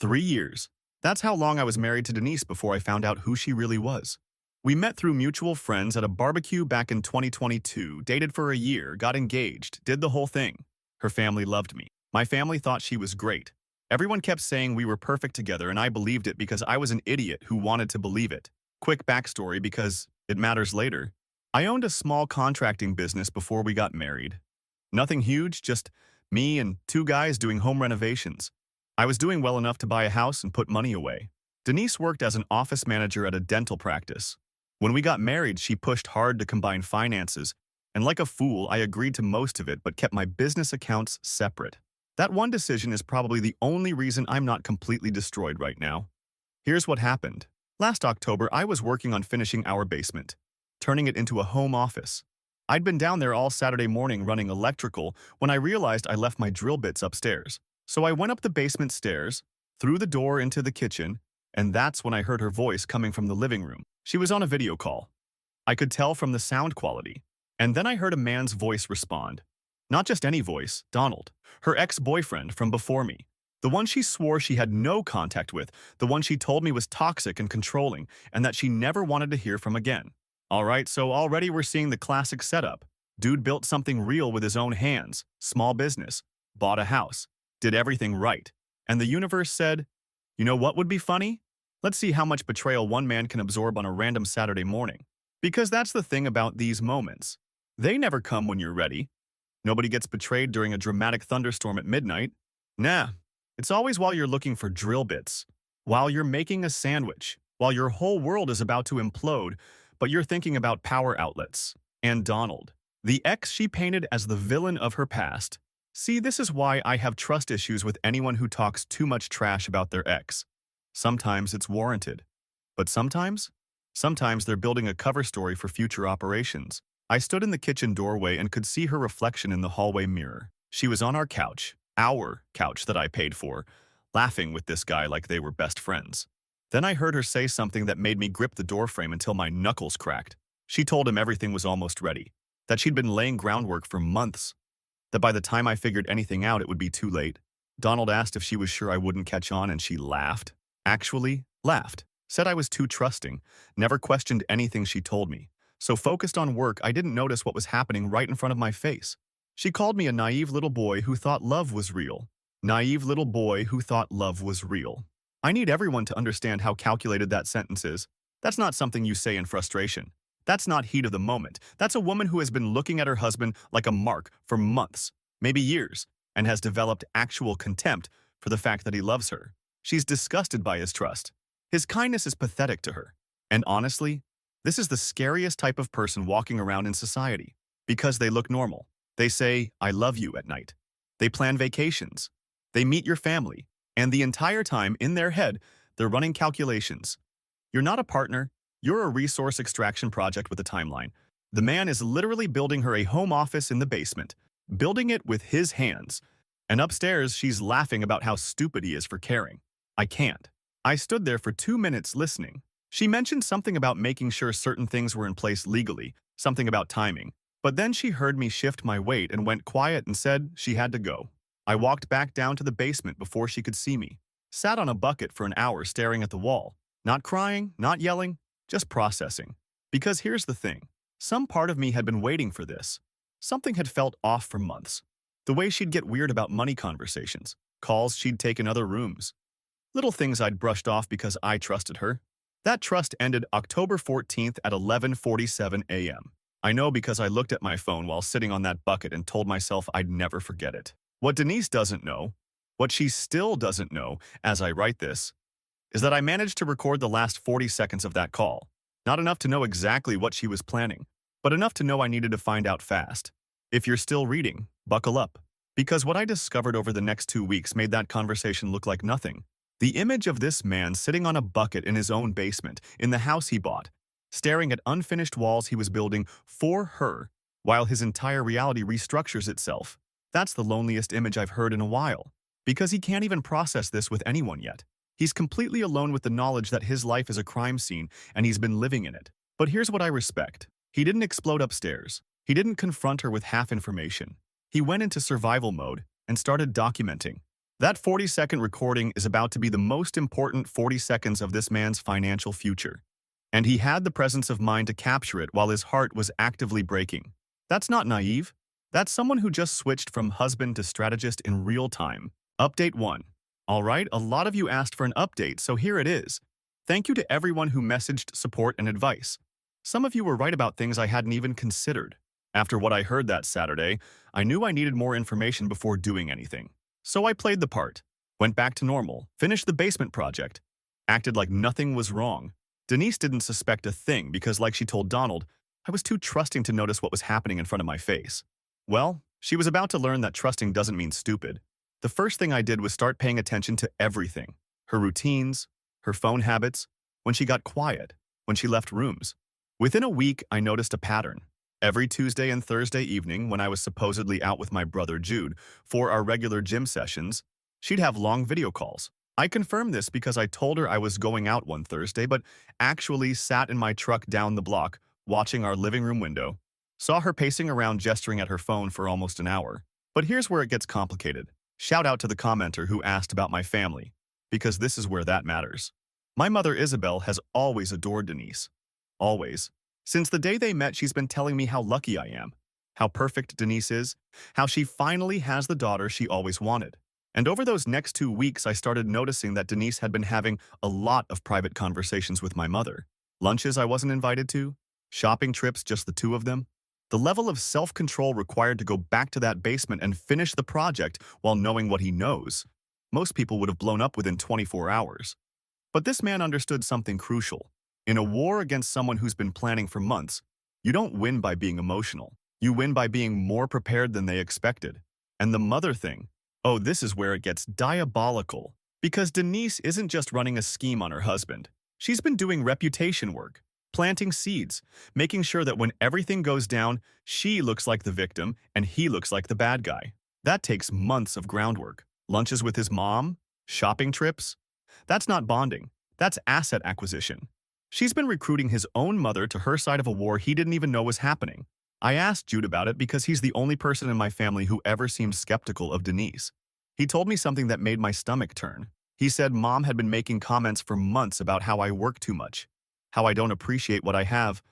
3 years. That's how long I was married to Denise before I found out who she really was. We met through mutual friends at a barbecue back in 2022, dated for a year, got engaged, did the whole thing. Her family loved me. My family thought she was great. Everyone kept saying we were perfect together, and I believed it because I was an idiot who wanted to believe it. Quick backstory because it matters later. I owned a small contracting business before we got married. Nothing huge, just me and two guys doing home renovations. I was doing well enough to buy a house and put money away. Denise worked as an office manager at a dental practice. When we got married, she pushed hard to combine finances, and like a fool, I agreed to most of it but kept my business accounts separate. That one decision is probably the only reason I'm not completely destroyed right now. Here's what happened. Last October, I was working on finishing our basement, turning it into a home office. I'd been down there all Saturday morning running electrical when I realized I left my drill bits upstairs. So I went up the basement stairs, through the door into the kitchen, and that's when I heard her voice coming from the living room. She was on a video call. I could tell from the sound quality. And then I heard a man's voice respond. Not just any voice, Donald, her ex-boyfriend from before me. The one she swore she had no contact with, the one she told me was toxic and controlling, and that she never wanted to hear from again. Alright, so already we're seeing the classic setup. Dude built something real with his own hands, small business, bought a house, did everything right. And the universe said, you know what would be funny? Let's see how much betrayal one man can absorb on a random Saturday morning. Because that's the thing about these moments. They never come when you're ready. Nobody gets betrayed during a dramatic thunderstorm at midnight. Nah, it's always while you're looking for drill bits, while you're making a sandwich, while your whole world is about to implode, but you're thinking about power outlets. And Donald, the ex she painted as the villain of her past. See, this is why I have trust issues with anyone who talks too much trash about their ex. Sometimes it's warranted. But sometimes they're building a cover story for future operations. I stood in the kitchen doorway and could see her reflection in the hallway mirror. She was on our couch that I paid for, laughing with this guy like they were best friends. Then I heard her say something that made me grip the doorframe until my knuckles cracked. She told him everything was almost ready, that she'd been laying groundwork for months, that by the time I figured anything out, it would be too late. Donald asked if she was sure I wouldn't catch on, and she laughed. Actually, laughed. Said I was too trusting, never questioned anything she told me. So focused on work, I didn't notice what was happening right in front of my face. She called me a naive little boy who thought love was real. Naive little boy who thought love was real. I need everyone to understand how calculated that sentence is. That's not something you say in frustration. That's not heat of the moment. That's a woman who has been looking at her husband like a mark for months, maybe years, and has developed actual contempt for the fact that he loves her. She's disgusted by his trust. His kindness is pathetic to her. And honestly, this is the scariest type of person walking around in society because they look normal. They say, I love you at night. They plan vacations. They meet your family. And the entire time, in their head, they're running calculations. You're not a partner. You're a resource extraction project with a timeline. The man is literally building her a home office in the basement, building it with his hands. And upstairs, she's laughing about how stupid he is for caring. I can't. I stood there for 2 minutes listening. She mentioned something about making sure certain things were in place legally, something about timing. But then she heard me shift my weight and went quiet and said she had to go. I walked back down to the basement before she could see me. Sat on a bucket for an hour staring at the wall. Not crying, not yelling, just processing. Because here's the thing. Some part of me had been waiting for this. Something had felt off for months. The way she'd get weird about money conversations, calls she'd take in other rooms. Little things I'd brushed off because I trusted her. That trust ended October 14th at 11:47 a.m. I know because I looked at my phone while sitting on that bucket and told myself I'd never forget it. What Denise doesn't know, what she still doesn't know as I write this, is that I managed to record the last 40 seconds of that call. Not enough to know exactly what she was planning, but enough to know I needed to find out fast. If you're still reading, buckle up. Because what I discovered over the next 2 weeks made that conversation look like nothing. The image of this man sitting on a bucket in his own basement, in the house he bought, staring at unfinished walls he was building for her, while his entire reality restructures itself. That's the loneliest image I've heard in a while. Because he can't even process this with anyone yet. He's completely alone with the knowledge that his life is a crime scene and he's been living in it. But here's what I respect. He didn't explode upstairs. He didn't confront her with half information. He went into survival mode and started documenting. That 40-second recording is about to be the most important 40 seconds of this man's financial future. And he had the presence of mind to capture it while his heart was actively breaking. That's not naive. That's someone who just switched from husband to strategist in real time. Update 1. All right, a lot of you asked for an update, so here it is. Thank you to everyone who messaged support and advice. Some of you were right about things I hadn't even considered. After what I heard that Saturday, I knew I needed more information before doing anything. So I played the part, went back to normal, finished the basement project, acted like nothing was wrong. Denise didn't suspect a thing because, like she told Donald, I was too trusting to notice what was happening in front of my face. Well, she was about to learn that trusting doesn't mean stupid. The first thing I did was start paying attention to everything. Her routines, her phone habits, when she got quiet, when she left rooms. Within a week, I noticed a pattern. Every Tuesday and Thursday evening, when I was supposedly out with my brother Jude for our regular gym sessions, she'd have long video calls. I confirmed this because I told her I was going out one Thursday, but actually sat in my truck down the block, watching our living room window. Saw her pacing around gesturing at her phone for almost an hour. But here's where it gets complicated. Shout out to the commenter who asked about my family, because this is where that matters. My mother Isabel has always adored Denise. Always. Since the day they met, she's been telling me how lucky I am, how perfect Denise is, how she finally has the daughter she always wanted. And over those next 2 weeks, I started noticing that Denise had been having a lot of private conversations with my mother. Lunches I wasn't invited to, shopping trips, just the two of them. The level of self-control required to go back to that basement and finish the project while knowing what he knows. Most people would have blown up within 24 hours. But this man understood something crucial. In a war against someone who's been planning for months, you don't win by being emotional. You win by being more prepared than they expected. And the mother thing, oh, this is where it gets diabolical. Because Denise isn't just running a scheme on her husband. She's been doing reputation work, planting seeds, making sure that when everything goes down, she looks like the victim and he looks like the bad guy. That takes months of groundwork. Lunches with his mom, shopping trips. That's not bonding. That's asset acquisition. She's been recruiting his own mother to her side of a war he didn't even know was happening. I asked Jude about it because he's the only person in my family who ever seemed skeptical of Denise. He told me something that made my stomach turn. He said Mom had been making comments for months about how I work too much, how I don't appreciate what I have,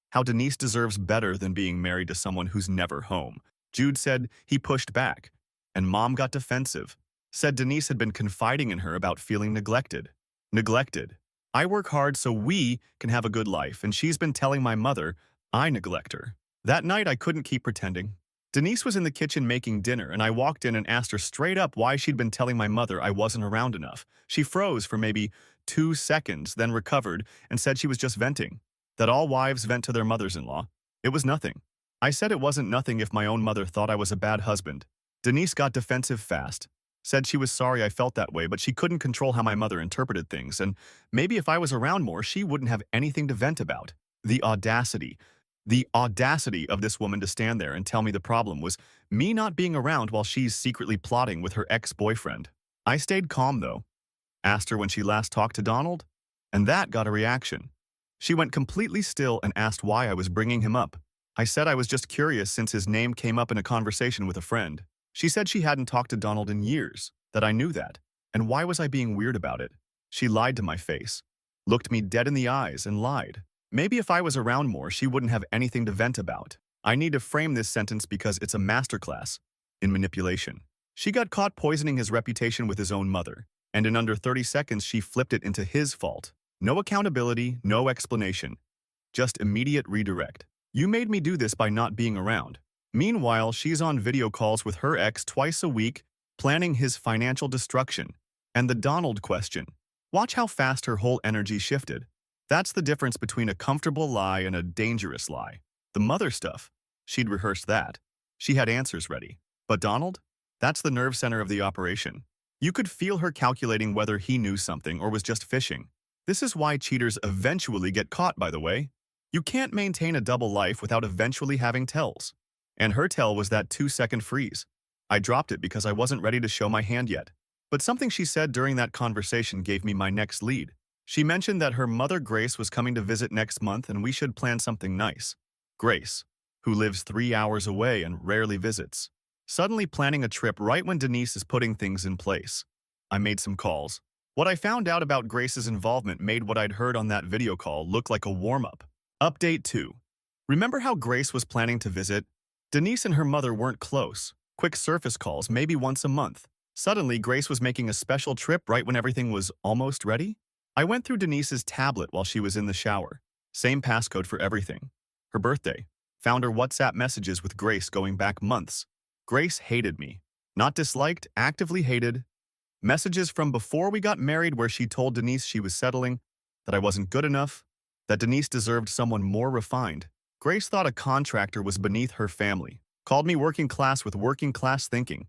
how Denise deserves better than being married to someone who's never home. Jude said he pushed back, and Mom got defensive, said Denise had been confiding in her about feeling neglected. Neglected. I work hard so we can have a good life, and she's been telling my mother I neglect her. That night, I couldn't keep pretending. Denise was in the kitchen making dinner, and I walked in and asked her straight up why she'd been telling my mother I wasn't around enough. She froze for maybe 2 seconds, then recovered and said she was just venting, that all wives vent to their mothers-in-law. It was nothing. I said it wasn't nothing if my own mother thought I was a bad husband. Denise got defensive fast. Said she was sorry I felt that way, but she couldn't control how my mother interpreted things, and maybe if I was around more, she wouldn't have anything to vent about. The audacity of this woman to stand there and tell me the problem was me not being around while she's secretly plotting with her ex-boyfriend. I stayed calm, though. Asked her when she last talked to Donald, and that got a reaction. She went completely still and asked why I was bringing him up. I said I was just curious since his name came up in a conversation with a friend. She said she hadn't talked to Donald in years, that I knew that, and why was I being weird about it? She lied to my face, looked me dead in the eyes and lied. Maybe if I was around more, she wouldn't have anything to vent about. I need to frame this sentence because it's a masterclass in manipulation. She got caught poisoning his reputation with his own mother, and in under 30 seconds she flipped it into his fault. No accountability, no explanation, just immediate redirect. You made me do this by not being around. Meanwhile, she's on video calls with her ex twice a week, planning his financial destruction. And the Donald question. Watch how fast her whole energy shifted. That's the difference between a comfortable lie and a dangerous lie. The mother stuff, she'd rehearsed that. She had answers ready. But Donald? That's the nerve center of the operation. You could feel her calculating whether he knew something or was just fishing. This is why cheaters eventually get caught, by the way. You can't maintain a double life without eventually having tells. And her tell was that 2-second freeze. I dropped it because I wasn't ready to show my hand yet. But something she said during that conversation gave me my next lead. She mentioned that her mother Grace was coming to visit next month and we should plan something nice. Grace, who lives 3 hours away and rarely visits. suddenly planning a trip right when Denise is putting things in place. I made some calls. What I found out about Grace's involvement made what I'd heard on that video call look like a warm-up. Update 2. Remember how Grace was planning to visit? Denise and her mother weren't close. Quick surface calls, maybe once a month. Suddenly, Grace was making a special trip right when everything was almost ready. I went through Denise's tablet while she was in the shower. Same passcode for everything. Her birthday. Found her WhatsApp messages with Grace going back months. Grace hated me. Not disliked, actively hated. Messages from before we got married where she told Denise she was settling, that I wasn't good enough, that Denise deserved someone more refined. Grace thought a contractor was beneath her family. Called me working class with working class thinking.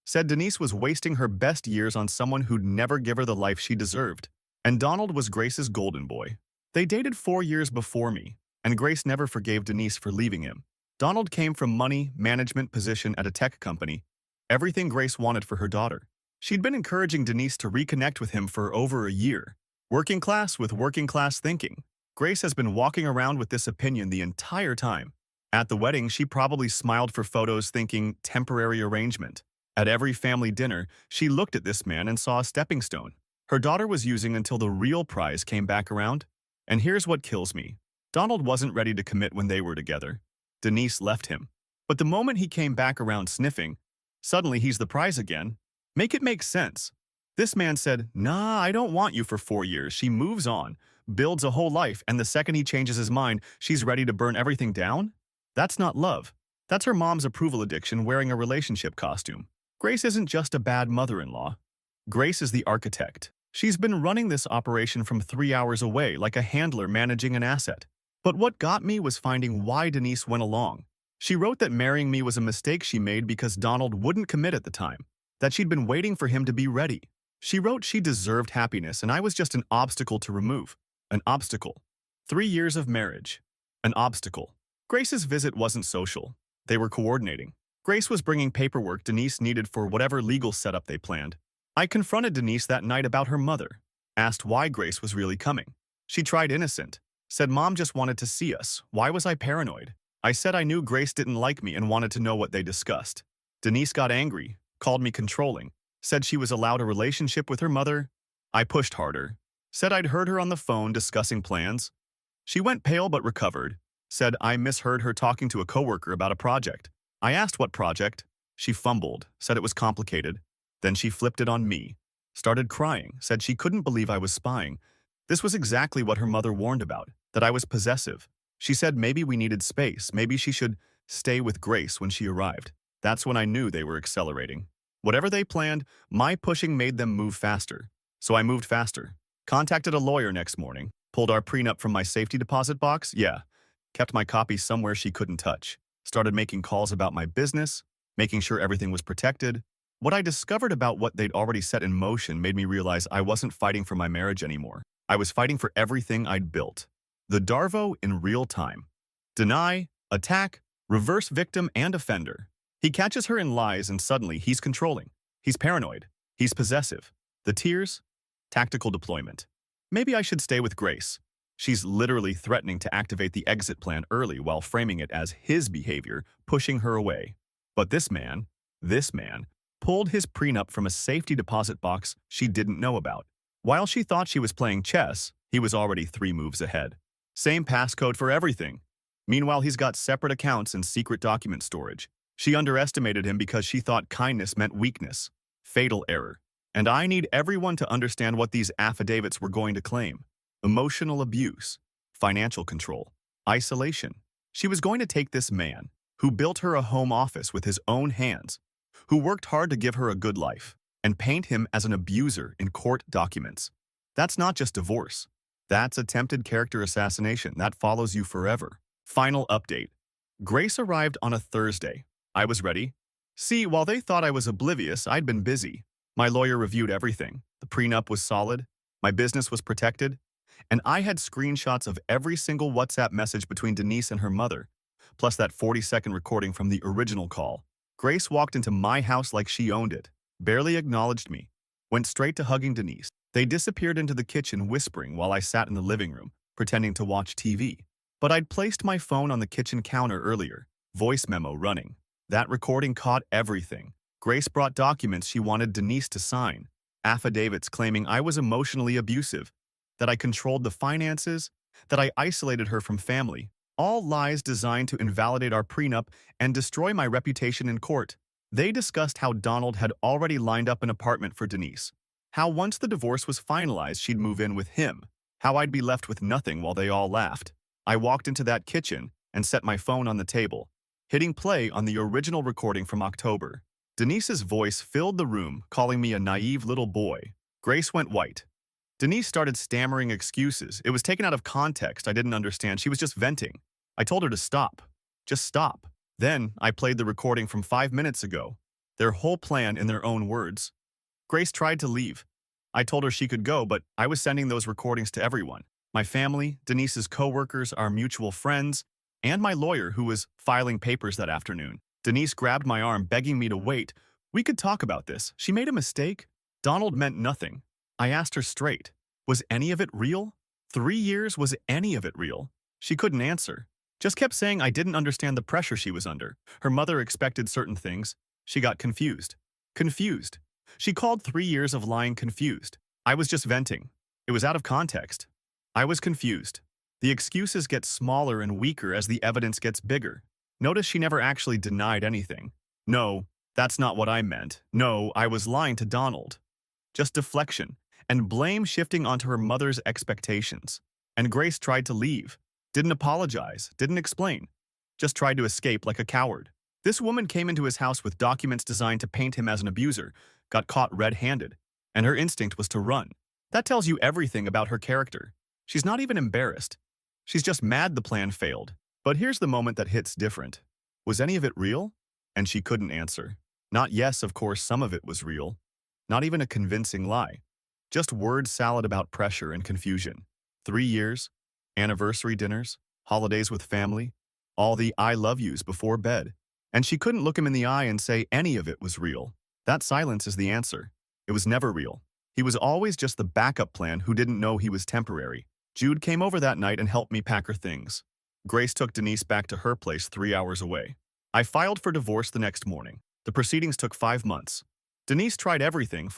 Said Denise was wasting her best years on someone who'd never give her the life she deserved. And Donald was Grace's golden boy. They dated 4 years before me, and Grace never forgave Denise for leaving him. Donald came from money, management position at a tech company, everything Grace wanted for her daughter. She'd been encouraging Denise to reconnect with him for over a year. Working class with working class thinking. Grace has been walking around with this opinion the entire time. At the wedding, she probably smiled for photos thinking temporary arrangement. At every family dinner, she looked at this man and saw a stepping stone. Her daughter was using until the real prize came back around. And here's what kills me. Donald wasn't ready to commit when they were together. Denise left him. But the moment he came back around sniffing, suddenly he's the prize again. Make it make sense. This man said, "Nah, I don't want you for 4 years." She moves on, builds a whole life, and the second he changes his mind, she's ready to burn everything down? That's not love. That's her mom's approval addiction wearing a relationship costume. Grace isn't just a bad mother-in-law. Grace is the architect. She's been running this operation from 3 hours away like a handler managing an asset. But what got me was finding why Denise went along. She wrote that marrying me was a mistake she made because Donald wouldn't commit at the time, that she'd been waiting for him to be ready. She wrote she deserved happiness and I was just an obstacle to remove. An obstacle. 3 years of marriage. An obstacle. Grace's visit wasn't social. They were coordinating. Grace was bringing paperwork Denise needed for whatever legal setup they planned. I confronted Denise that night about her mother. Asked why Grace was really coming. She tried innocent. Said Mom just wanted to see us. Why was I paranoid? I said I knew Grace didn't like me and wanted to know what they discussed. Denise got angry, called me controlling, said she was allowed a relationship with her mother. I pushed harder. Said I'd heard her on the phone discussing plans. She went pale but recovered. Said I misheard her talking to a coworker about a project. I asked what project. She fumbled, said it was complicated. Then she flipped it on me. Started crying, said she couldn't believe I was spying. This was exactly what her mother warned about, that I was possessive. She said maybe we needed space, maybe she should stay with Grace when she arrived. That's when I knew they were accelerating. Whatever they planned, my pushing made them move faster. So I moved faster. Contacted a lawyer next morning. Pulled our prenup from my safety deposit box, yeah. Kept my copy somewhere she couldn't touch. Started making calls about my business, making sure everything was protected. What I discovered about what they'd already set in motion made me realize I wasn't fighting for my marriage anymore. I was fighting for everything I'd built. The Darvo in real time. Deny, attack, reverse victim and offender. He catches her in lies and suddenly he's controlling. He's paranoid. He's possessive. The tears? Tactical deployment. Maybe I should stay with Grace. She's literally threatening to activate the exit plan early while framing it as his behavior, pushing her away. But this man, pulled his prenup from a safety deposit box she didn't know about. While she thought she was playing chess, he was already 3 moves ahead. Same passcode for everything. Meanwhile, he's got separate accounts and secret document storage. She underestimated him because she thought kindness meant weakness. Fatal error. And I need everyone to understand what these affidavits were going to claim. Emotional abuse, financial control, isolation. She was going to take this man, who built her a home office with his own hands, who worked hard to give her a good life, and paint him as an abuser in court documents. That's not just divorce. That's attempted character assassination that follows you forever. Final update. Grace arrived on a Thursday. I was ready. See, while they thought I was oblivious, I'd been busy. My lawyer reviewed everything. The prenup was solid. My business was protected. And I had screenshots of every single WhatsApp message between Denise and her mother, plus that 40-second recording from the original call. Grace walked into my house like she owned it, barely acknowledged me, went straight to hugging Denise. They disappeared into the kitchen whispering while I sat in the living room, pretending to watch TV. But I'd placed my phone on the kitchen counter earlier, voice memo running. That recording caught everything. Grace brought documents she wanted Denise to sign, affidavits claiming I was emotionally abusive, that I controlled the finances, that I isolated her from family. All lies designed to invalidate our prenup and destroy my reputation in court. They discussed how Donald had already lined up an apartment for Denise, how once the divorce was finalized she'd move in with him, how I'd be left with nothing while they all laughed. I walked into that kitchen and set my phone on the table, hitting play on the original recording from October. Denise's voice filled the room, calling me a naive little boy. Grace went white. Denise started stammering excuses. It was taken out of context. I didn't understand. She was just venting. I told her to stop. Just stop. Then I played the recording from 5 minutes ago. Their whole plan in their own words. Grace tried to leave. I told her she could go, but I was sending those recordings to everyone. My family, Denise's coworkers, our mutual friends, and my lawyer who was filing papers that afternoon. Denise grabbed my arm, begging me to wait. We could talk about this. She made a mistake. Donald meant nothing. I asked her straight. Was any of it real? 3 years, was any of it real? She couldn't answer. Just kept saying I didn't understand the pressure she was under. Her mother expected certain things. She got confused. Confused. She called 3 years of lying confused. I was just venting. It was out of context. I was confused. The excuses get smaller and weaker as the evidence gets bigger. Notice she never actually denied anything. No, that's not what I meant. No, I was lying to Donald. Just deflection, and blame shifting onto her mother's expectations. And Grace tried to leave. Didn't apologize, didn't explain. Just tried to escape like a coward. This woman came into his house with documents designed to paint him as an abuser, got caught red-handed, and her instinct was to run. That tells you everything about her character. She's not even embarrassed. She's just mad the plan failed. But here's the moment that hits different. Was any of it real? And she couldn't answer. Not yes, of course, some of it was real. Not even a convincing lie. Just word salad about pressure and confusion. 3 years, anniversary dinners, holidays with family, all the I love yous before bed. And she couldn't look him in the eye and say any of it was real. That silence is the answer. It was never real. He was always just the backup plan who didn't know he was temporary. Jude came over that night and helped me pack her things. Grace took Denise back to her place 3 hours away. I filed for divorce the next morning. The proceedings took 5 months. Denise tried everything,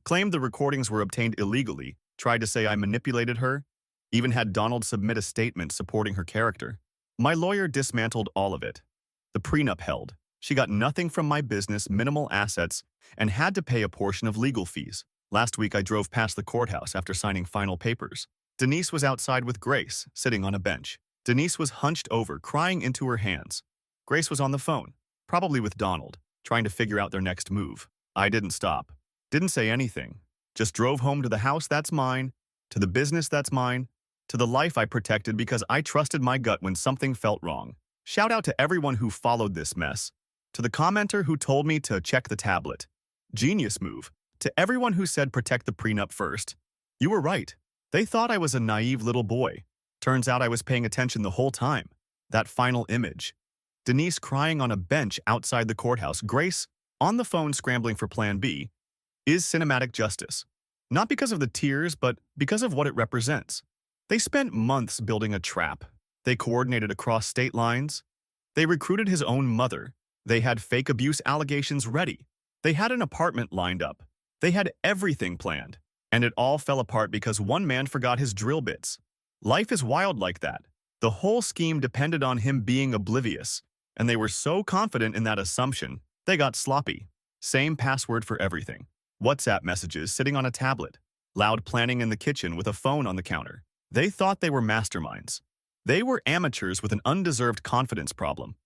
claimed the recordings were obtained illegally, tried to say I manipulated her, even had Donald submit a statement supporting her character. My lawyer dismantled all of it. The prenup held. She got nothing from my business, minimal assets, and had to pay a portion of legal fees. Last week I drove past the courthouse after signing final papers. Denise was outside with Grace, sitting on a bench. Denise was hunched over, crying into her hands. Grace was on the phone, probably with Donald, trying to figure out their next move. I didn't stop. Didn't say anything. Just drove home to the house that's mine, to the business that's mine, to the life I protected because I trusted my gut when something felt wrong. Shout out to everyone who followed this mess. To the commenter who told me to check the tablet. Genius move. To everyone who said protect the prenup first. You were right. They thought I was a naive little boy. Turns out I was paying attention the whole time. That final image. Denise crying on a bench outside the courthouse. Grace, on the phone scrambling for Plan B, is cinematic justice. Not because of the tears, but because of what it represents. They spent months building a trap. They coordinated across state lines. They recruited his own mother. They had fake abuse allegations ready. They had an apartment lined up. They had everything planned. And it all fell apart because one man forgot his drill bits. Life is wild like that. The whole scheme depended on him being oblivious, and they were so confident in that assumption, they got sloppy. Same password for everything. WhatsApp messages sitting on a tablet. Loud planning in the kitchen with a phone on the counter. They thought they were masterminds. They were amateurs with an undeserved confidence problem.